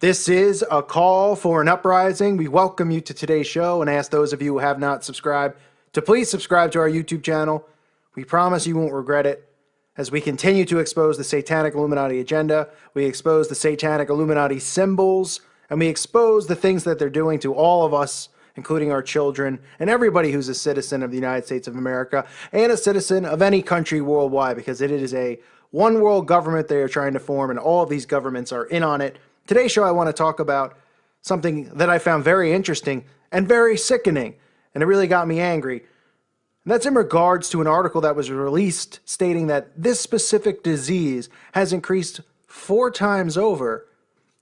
This is a call for an uprising. We welcome you to today's show and ask those of you who have not subscribed to please subscribe to our YouTube channel. We promise you won't regret it. As we continue to expose the satanic Illuminati agenda, we expose the satanic Illuminati symbols, and we expose the things that they're doing to all of us, including our children and everybody who's a citizen of the United States of America and a citizen of any country worldwide, because it is a one world government they are trying to form, and all of these governments are in on it. Today's show, I want to talk about something that I found very interesting and very sickening, and it really got me angry. And that's in regards to an article that was released stating that this specific disease has increased 4 times over.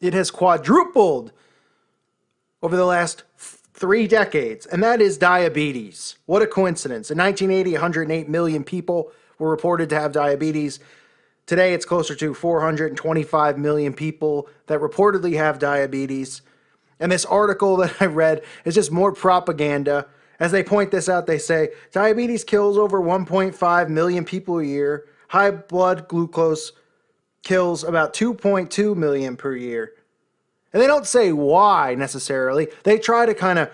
It has quadrupled over the last 3 decades, and that is diabetes. What a coincidence. In 1980, 108 million people were reported to have diabetes. Today, it's closer to 425 million people that reportedly have diabetes. And this article that I read is just more propaganda. As they point this out, they say, diabetes kills over 1.5 million people a year. High blood glucose kills about 2.2 million per year. And they don't say why necessarily. They try to kind of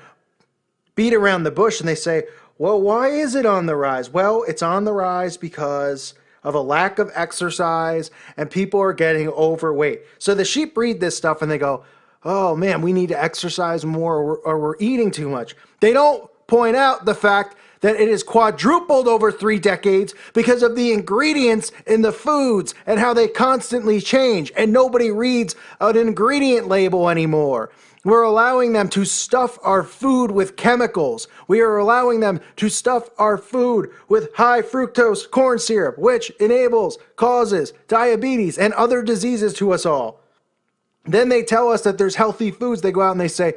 beat around the bush and they say, well, why is it on the rise? Well, it's on the rise because of a lack of exercise, and people are getting overweight. So the sheep read this stuff and they go, oh man, we need to exercise more, or we're eating too much. They don't point out the fact that it is quadrupled over 3 decades because of the ingredients in the foods and how they constantly change, and nobody reads an ingredient label anymore. We're allowing them to stuff our food with chemicals. We are allowing them to stuff our food with high fructose corn syrup, which causes diabetes and other diseases to us all. Then they tell us that there's healthy foods. They go out and they say,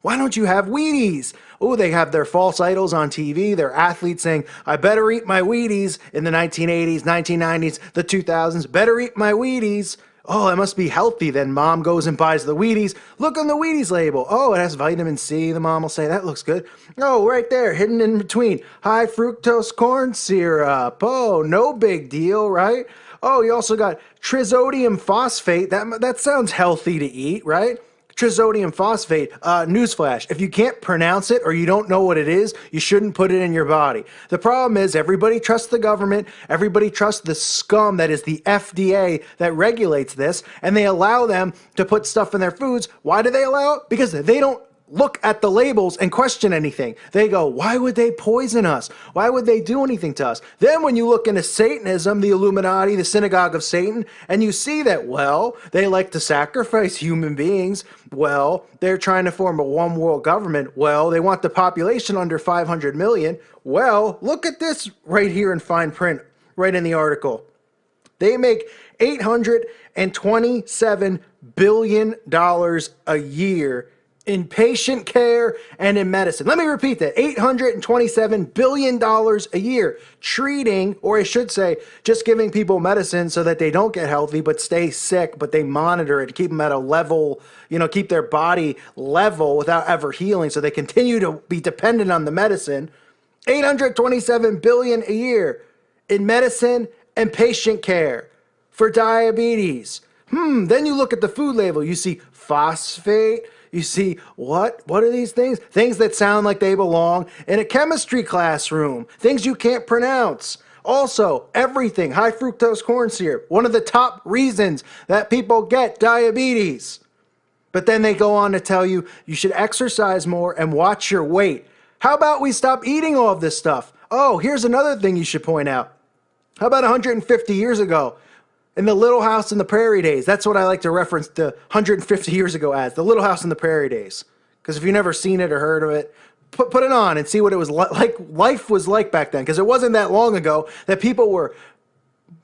why don't you have Wheaties? Oh, they have their false idols on TV. They're athletes saying, I better eat my Wheaties in the 1980s, 1990s, the 2000s. Better eat my Wheaties. Oh, it must be healthy. Then mom goes and buys the Wheaties. Look on the Wheaties label. Oh, it has vitamin C. The mom will say, that looks good. Oh, right there, hidden in between. High fructose corn syrup. Oh, no big deal, right? Oh, you also got trisodium phosphate. That sounds healthy to eat, right? Trisodium phosphate, newsflash, if you can't pronounce it or you don't know what it is, you shouldn't put it in your body. The problem is everybody trusts the government, everybody trusts the scum that is the FDA that regulates this, and they allow them to put stuff in their foods. Why do they allow it? Because they don't look at the labels and question anything. They go, why would they poison us? Why would they do anything to us? Then when you look into Satanism, the Illuminati, the synagogue of Satan, and you see that, well, they like to sacrifice human beings. Well, they're trying to form a one world government. Well, they want the population under 500 million. Well, look at this right here in fine print, right in the article. They make $827 billion a year in patient care and in medicine. Let me repeat that. $827 billion a year treating, or I should say, just giving people medicine so that they don't get healthy but stay sick, but they monitor it to keep them at a level, keep their body level without ever healing so they continue to be dependent on the medicine. $827 billion a year in medicine and patient care for diabetes. Then you look at the food label, you see phosphate. You see, what are these things? Things that sound like they belong in a chemistry classroom. Things you can't pronounce. Also, everything, high fructose corn syrup, one of the top reasons that people get diabetes. But then they go on to tell you, you should exercise more and watch your weight. How about we stop eating all of this stuff? Oh, here's another thing you should point out. How about 150 years ago? In the Little House on the Prairie days. That's what I like to reference the 150 years ago as, the Little House on the Prairie days. Because if you've never seen it or heard of it, put it on and see what it was like. Life was like back then. Because it wasn't that long ago that people were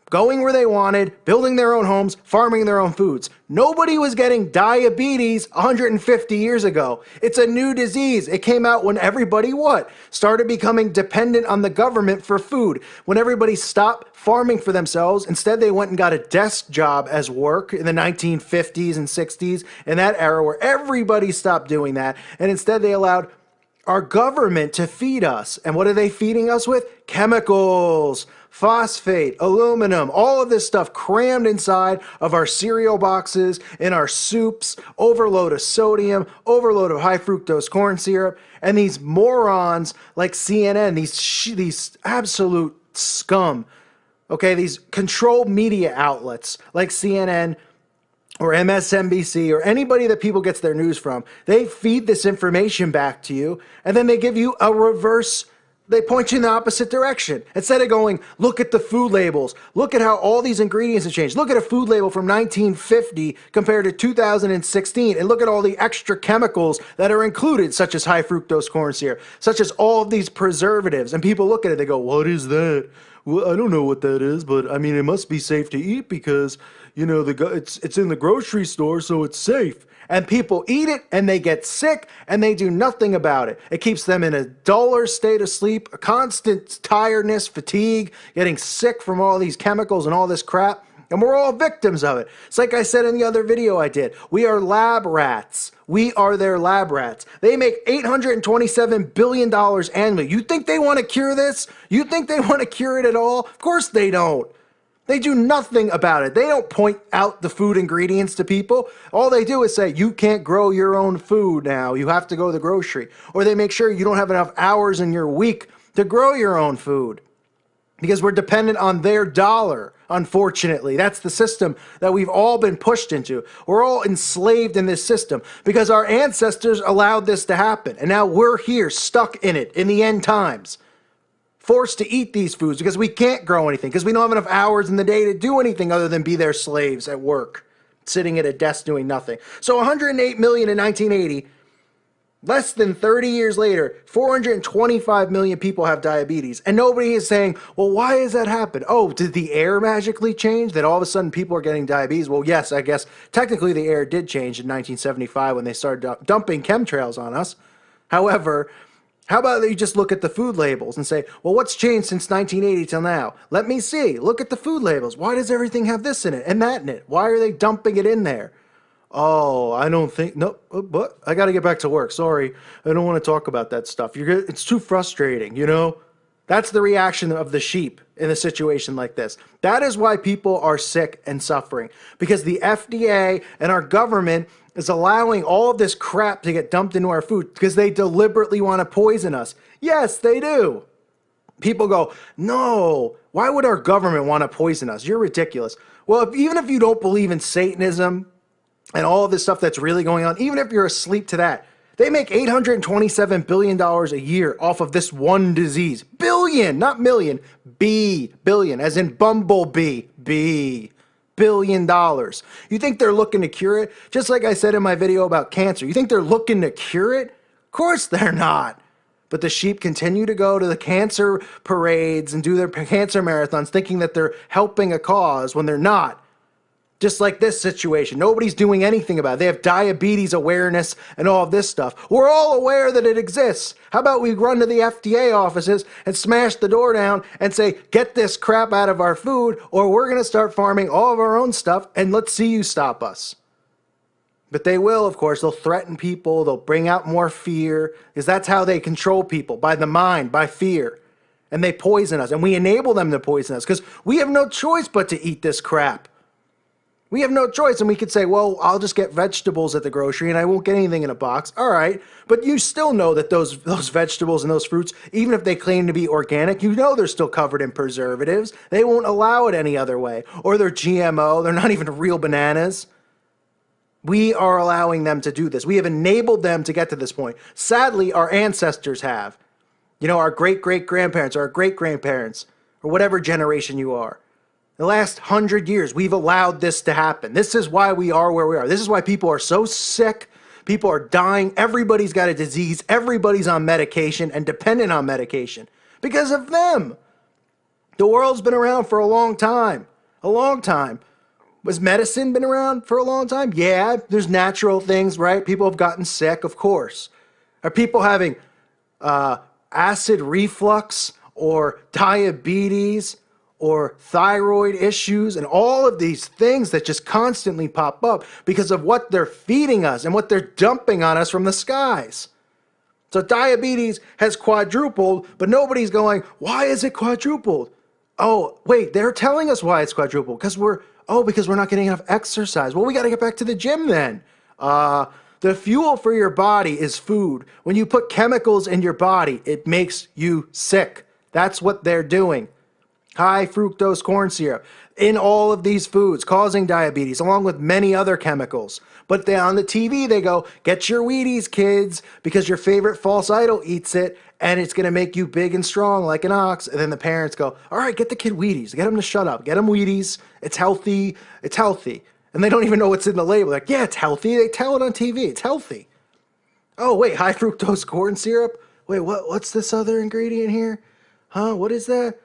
going where they wanted, building their own homes, farming their own foods. Nobody was getting diabetes 150 years ago. It's a new disease. It came out when everybody started becoming dependent on the government for food. When everybody stopped farming for themselves, instead they went and got a desk job as work in the 1950s and 60s, in that era where everybody stopped doing that, and instead they allowed our government to feed us. And what are they feeding us with? Chemicals, phosphate, aluminum, all of this stuff crammed inside of our cereal boxes, in our soups, overload of sodium, overload of high fructose corn syrup, and these morons like CNN, these absolute scum, okay, these controlled media outlets like CNN or MSNBC or anybody that people gets their news from, they feed this information back to you, and then they give you a reverse. They point you in the opposite direction. Instead of going, look at the food labels, look at how all these ingredients have changed. Look at a food label from 1950 compared to 2016, and look at all the extra chemicals that are included, such as high fructose corn syrup, such as all of these preservatives. And people look at it, they go, what is that? Well, I don't know what that is, but I mean, it must be safe to eat because, you know, it's in the grocery store, so it's safe. And people eat it and they get sick and they do nothing about it. It keeps them in a duller state of sleep, a constant tiredness, fatigue, getting sick from all these chemicals and all this crap. And we're all victims of it. It's like I said in the other video I did. We are lab rats. We are their lab rats. They make $827 billion annually. You think they want to cure this? You think they want to cure it at all? Of course they don't. They do nothing about it. They don't point out the food ingredients to people. All they do is say, you can't grow your own food now. You have to go to the grocery. Or they make sure you don't have enough hours in your week to grow your own food. Because we're dependent on their dollar, unfortunately. That's the system that we've all been pushed into. We're all enslaved in this system because our ancestors allowed this to happen. And now we're here, stuck in it, in the end times. Forced to eat these foods because we can't grow anything, because we don't have enough hours in the day to do anything other than be their slaves at work, sitting at a desk doing nothing. So 108 million in 1980, less than 30 years later, 425 million people have diabetes. And nobody is saying, well, why has that happened? Oh, did the air magically change that all of a sudden people are getting diabetes? Well, yes, I guess technically the air did change in 1975 when they started dumping chemtrails on us. However, how about you just look at the food labels and say, well, what's changed since 1980 till now? Let me see. Look at the food labels. Why does everything have this in it and that in it? Why are they dumping it in there? Oh, I don't think, no, but I got to get back to work. Sorry. I don't want to talk about that stuff. It's too frustrating, you know? That's the reaction of the sheep in a situation like this. That is why people are sick and suffering, because the FDA and our government is allowing all of this crap to get dumped into our food because they deliberately want to poison us. Yes, they do. People go, no, why would our government want to poison us? You're ridiculous. Well, even if you don't believe in Satanism and all of this stuff that's really going on, even if you're asleep to that, they make $827 billion a year off of this one disease. Billion, not million. Billion, as in bumblebee. $1 billion. You think they're looking to cure it? Just like I said in my video about cancer. You think they're looking to cure it? Of course they're not. But the sheep continue to go to the cancer parades and do their cancer marathons thinking that they're helping a cause when they're not. Just like this situation. Nobody's doing anything about it. They have diabetes awareness and all of this stuff. We're all aware that it exists. How about we run to the FDA offices and smash the door down and say, get this crap out of our food, or we're going to start farming all of our own stuff, and let's see you stop us. But they will, of course. They'll threaten people. They'll bring out more fear, because that's how they control people, by the mind, by fear. And they poison us, and we enable them to poison us, because we have no choice but to eat this crap. We have no choice, and we could say, well, I'll just get vegetables at the grocery and I won't get anything in a box. All right, but you still know that those vegetables and those fruits, even if they claim to be organic, you know they're still covered in preservatives. They won't allow it any other way. Or they're GMO. They're not even real bananas. We are allowing them to do this. We have enabled them to get to this point. Sadly, our ancestors have. You know, our great-great-grandparents, or our great-grandparents, or whatever generation you are. The last 100 years, we've allowed this to happen. This is why we are where we are. This is why people are so sick. People are dying. Everybody's got a disease. Everybody's on medication and dependent on medication because of them. The world's been around for a long time. A long time. Was medicine been around for a long time? Yeah, there's natural things, right? People have gotten sick, of course. Are people having acid reflux or diabetes or thyroid issues and all of these things that just constantly pop up because of what they're feeding us and what they're dumping on us from the skies? So diabetes has quadrupled, but nobody's going, why is it quadrupled? Oh, wait, they're telling us why it's quadruple because we're not getting enough exercise. Well, we got to get back to the gym then. The fuel for your body is food. When you put chemicals in your body, it makes you sick. That's what they're doing. High fructose corn syrup in all of these foods, causing diabetes, along with many other chemicals. But on the TV, they go, get your Wheaties, kids, because your favorite false idol eats it, and it's going to make you big and strong like an ox. And then the parents go, all right, get the kid Wheaties. Get him to shut up. Get him Wheaties. It's healthy. It's healthy. And they don't even know what's in the label. Like, yeah, it's healthy. They tell it on TV. It's healthy. Oh, wait, high fructose corn syrup? Wait, what's this other ingredient here? Huh? What is that?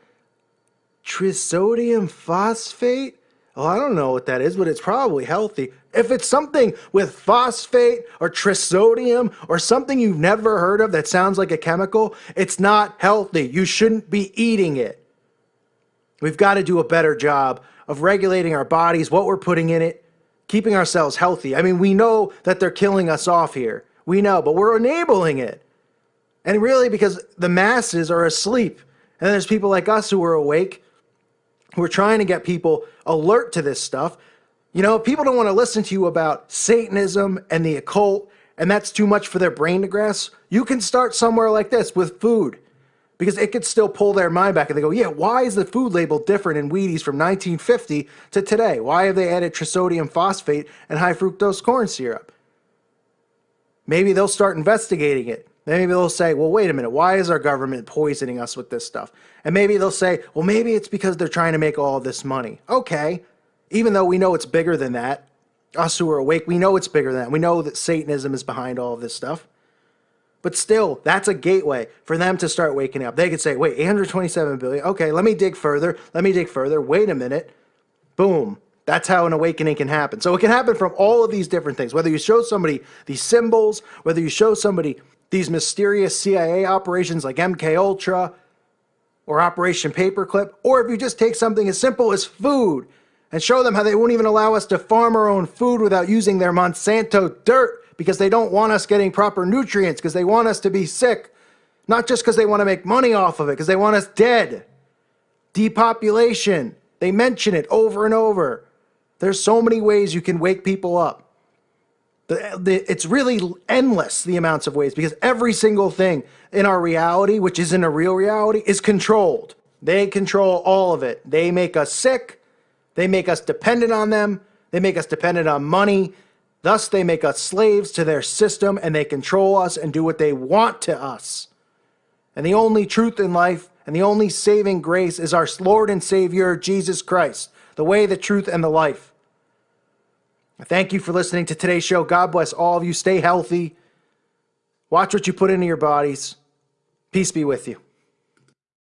Trisodium phosphate? Oh, I don't know what that is, but it's probably healthy. If it's something with phosphate or trisodium or something you've never heard of that sounds like a chemical, it's not healthy. You shouldn't be eating it. We've got to do a better job of regulating our bodies, what we're putting in it, keeping ourselves healthy. I mean, we know that they're killing us off here. We know, but we're enabling it. And really, because the masses are asleep. And there's people like us who are awake. We're trying to get people alert to this stuff. You know, if people don't want to listen to you about Satanism and the occult, and that's too much for their brain to grasp, you can start somewhere like this with food. Because it could still pull their mind back and they go, yeah, why is the food label different in Wheaties from 1950 to today? Why have they added trisodium phosphate and high fructose corn syrup? Maybe they'll start investigating it. Maybe they'll say, well, wait a minute, why is our government poisoning us with this stuff? And maybe they'll say, well, maybe it's because they're trying to make all this money. Okay, even though we know it's bigger than that, us who are awake, we know it's bigger than that. We know that Satanism is behind all of this stuff. But still, that's a gateway for them to start waking up. They could say, wait, 827 billion. Okay, let me dig further. Let me dig further. Wait a minute. Boom. That's how an awakening can happen. So it can happen from all of these different things. Whether you show somebody these symbols, whether you show somebody these mysterious CIA operations like MK Ultra or Operation Paperclip, or if you just take something as simple as food and show them how they won't even allow us to farm our own food without using their Monsanto dirt because they don't want us getting proper nutrients, because they want us to be sick, not just because they want to make money off of it, because they want us dead. Depopulation. They mention it over and over. There's so many ways you can wake people up. It's really endless, the amounts of ways, because every single thing in our reality, which isn't a real reality, is controlled. They control all of it. They make us sick. They make us dependent on them. They make us dependent on money. Thus, they make us slaves to their system, and they control us and do what they want to us. And the only truth in life and the only saving grace is our Lord and Savior, Jesus Christ, the way, the truth, and the life. Thank you for listening to today's show. God bless all of you. Stay healthy. Watch what you put into your bodies. Peace be with you.